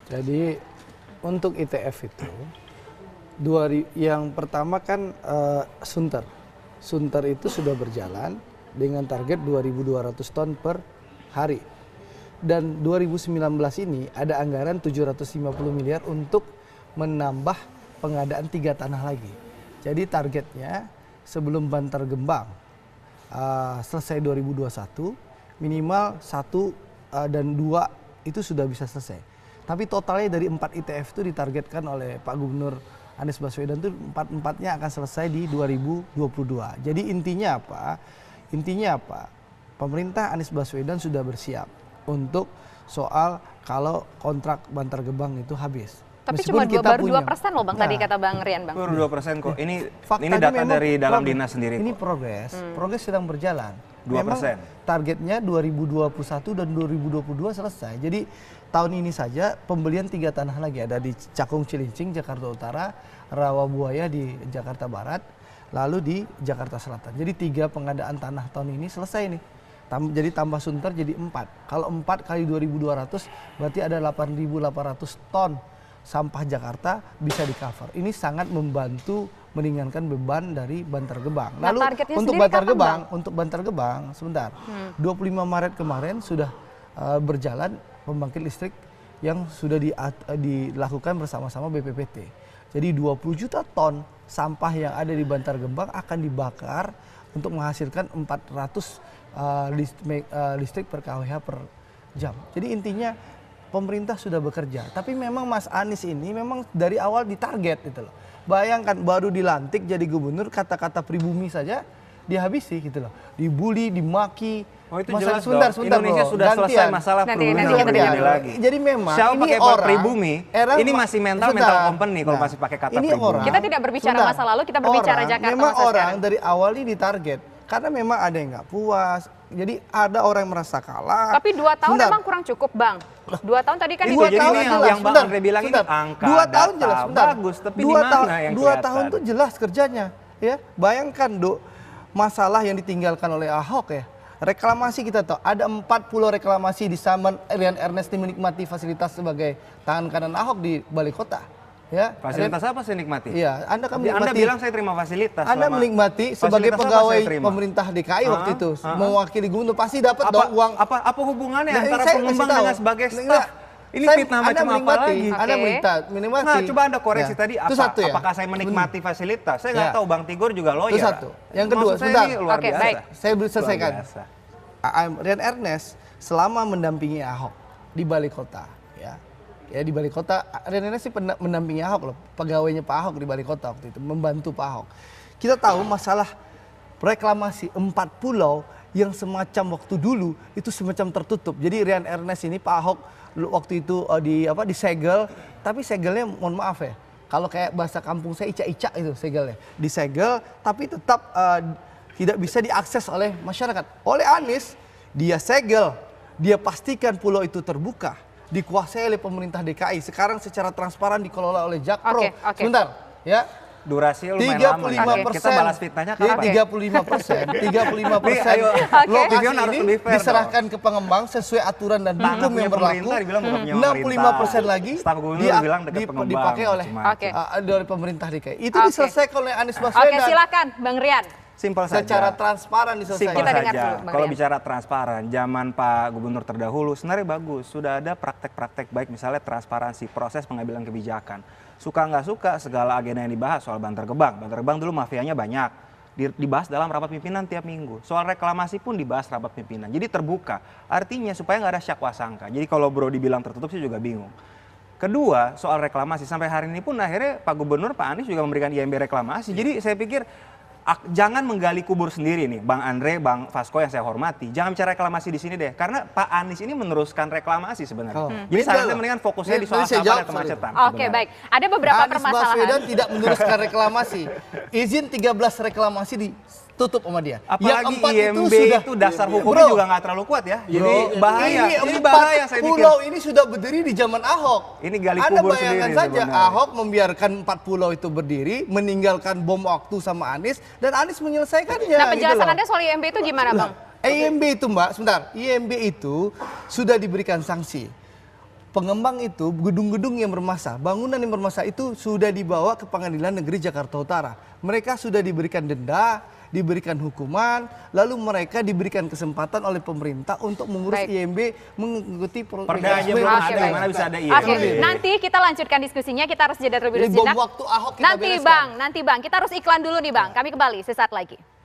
Jadi untuk ITF itu yang pertama kan Sunter. Sunter itu sudah berjalan dengan target 2.200 ton per hari. Dan 2019 ini ada anggaran 750 miliar untuk menambah pengadaan 3 tanah lagi. Jadi targetnya sebelum Bantar Gebang selesai 2021 minimal 1 dan 2 itu sudah bisa selesai. Tapi totalnya dari 4 ITF itu ditargetkan oleh Pak Gubernur Anies Baswedan itu 4-4-nya akan selesai di 2022. Jadi intinya apa? Pemerintah Anies Baswedan sudah bersiap untuk soal kalau kontrak Bantar Gebang itu habis. Tapi Meskipun cuma baru 2% loh Bang, tadi kata Bang Rian Bang. Baru 2% kok. Ini Faktanya data dari dalam dinas sendiri. Ini progres sedang berjalan. 2%. Memang targetnya 2021 dan 2022 selesai. Jadi tahun ini saja pembelian 3 tanah lagi ada di Cakung Cilincing, Jakarta Utara, Rawabuaya di Jakarta Barat, lalu di Jakarta Selatan. Jadi 3 pengadaan tanah tahun ini selesai nih. Jadi tambah Sunter jadi 4. Kalau 4 kali 2.200 berarti ada 8.800 ton sampah Jakarta bisa di cover. Ini sangat membantu meringankan beban dari Bantar Gebang. Lalu untuk Bantar Gebang sebentar. 25 Maret kemarin sudah berjalan pembangkit listrik yang sudah dilakukan bersama-sama BPPT. Jadi 20 juta ton sampah yang ada di Bantar Gebang akan dibakar untuk menghasilkan 400 listrik per kWh per jam. Jadi intinya pemerintah sudah bekerja. Tapi memang Mas Anies ini memang dari awal ditarget gitu loh. Bayangkan baru dilantik jadi gubernur kata-kata pribumi saja dihabisi gitu loh. Dibully, dimaki. Oh itu jelas sebentar, Indonesia sudah selesai masalah pribumi lagi. Jadi memang siapa ini pakai orang pribumi, ini masih mental company kalau masih pakai kata ini pribumi. Kita tidak berbicara masa lalu, kita berbicara Jakarta. Memang orang dari awal ini ditarget. Karena memang ada yang nggak puas. Jadi ada orang yang merasa kalah. Tapi 2 tahun memang kurang cukup Bang. 2 tahun tadi kan itu jadi yang Bang Andre bilang ini angka 2 tahun jelas, bagus. Tapi di mana yang 2 tahun itu jelas kerjanya. Ya, bayangkan masalah yang ditinggalkan oleh Ahok ya. Reklamasi kita tahu ada 4 pulau reklamasi di Saman. Rian Ernest menikmati fasilitas sebagai tangan kanan Ahok di Balai Kota. Ya, fasilitas apa saya nikmati? Iya, Anda kan menikmati. Anda bilang saya terima fasilitas. Anda menikmati sebagai pegawai pemerintah DKI waktu itu, mewakili gubernur pasti dapat dong uang. Apa hubungannya antara pengembang dengan sebagai staf? Ini fitnah macam apa lagi? Anda menikmati. Nah, coba Anda koreksi tadi apakah saya menikmati fasilitas? Saya nggak tahu, Bang Tigor juga lawyer. Itu satu. Yang kedua, sebentar. Oke, baik. Saya selesaikan. Rian Ernest selama mendampingi Ahok di Balai Kota, ya di Balai Kota, Rian Ernest sih mendampingi Ahok loh, pegawainya Pak Ahok di Balai Kota waktu itu, membantu Pak Ahok. Kita tahu masalah reklamasi 4 pulau yang semacam waktu dulu itu semacam tertutup. Jadi Rian Ernest ini Pak Ahok waktu itu disegel, tapi segelnya mohon maaf ya, kalau kayak bahasa kampung saya ica-ica itu segelnya, disegel tapi tetap tidak bisa diakses oleh masyarakat. Oleh Anies, dia segel, dia pastikan pulau itu terbuka, dikuasai oleh pemerintah DKI. Sekarang secara transparan dikelola oleh Jakpro. Sebentar, ya. Durasi lumayan lama. Kita balas fitnahnya kapan? 35%. Lokasi ini diserahkan ke pengembang sesuai aturan dan hukum yang berlaku. 65% lagi dipakai oleh dari pemerintah DKI. Itu diselesaikan oleh Anies Baswedan. Oke, silakan Bang Rian. Simpel saja. Secara transparan diselesaikan. Simpel saja. Kalau bicara transparan, zaman Pak Gubernur terdahulu sebenarnya bagus. Sudah ada praktek-praktek baik, misalnya transparansi proses pengambilan kebijakan. Suka nggak suka segala agenda yang dibahas soal Bantar Gebang. Bantar Gebang dulu mafianya banyak. Dibahas dalam rapat pimpinan tiap minggu. Soal reklamasi pun dibahas rapat pimpinan. Jadi terbuka. Artinya supaya nggak ada syakwa sangka. Jadi kalau Bro dibilang tertutup sih juga bingung. Kedua, soal reklamasi. Sampai hari ini pun akhirnya Pak Gubernur, Pak Anies juga memberikan IMB reklamasi. Jadi saya pikir jangan menggali kubur sendiri nih, Bang Andre, Bang Fasko yang saya hormati. Jangan bicara reklamasi di sini deh, karena Pak Anies ini meneruskan reklamasi sebenarnya. Jadi saya mendingan fokusnya di soal sampah dan kemacetan. Oke, baik. Ada beberapa permasalahan. Anies Baswedan tidak meneruskan reklamasi. Izin 13 reklamasi ditutup sama dia. Apalagi IMB itu dasar hukumnya juga nggak terlalu kuat ya. Jadi bahaya. Ini bahaya saya pikir. Pulau ini sudah berdiri di zaman Ahok. Ini gali kubur sendiri. Anda bayangkan saja Ahok membiarkan 4 pulau itu berdiri, meninggalkan bom waktu sama Anies, dan Anies menyelesaikannya. Nah, penjelasan Anda soal IMB itu gimana, Bang? IMB itu Mbak, sebentar. IMB itu sudah diberikan sanksi. pengembang itu gedung-gedung yang bermasalah, bangunan yang bermasalah itu sudah dibawa ke Pengadilan Negeri Jakarta Utara. Mereka sudah diberikan denda, diberikan hukuman, lalu mereka diberikan kesempatan oleh pemerintah untuk mengurus IMB mengikuti Perda aja belum ada, mana bisa ada IMB. Oke, nanti kita lanjutkan diskusinya, kita harus jeda terlebih dahulu. Bom waktu Ahok kita Nanti bereskan. Bang, kita harus iklan dulu nih Bang. Kami kembali sesaat lagi.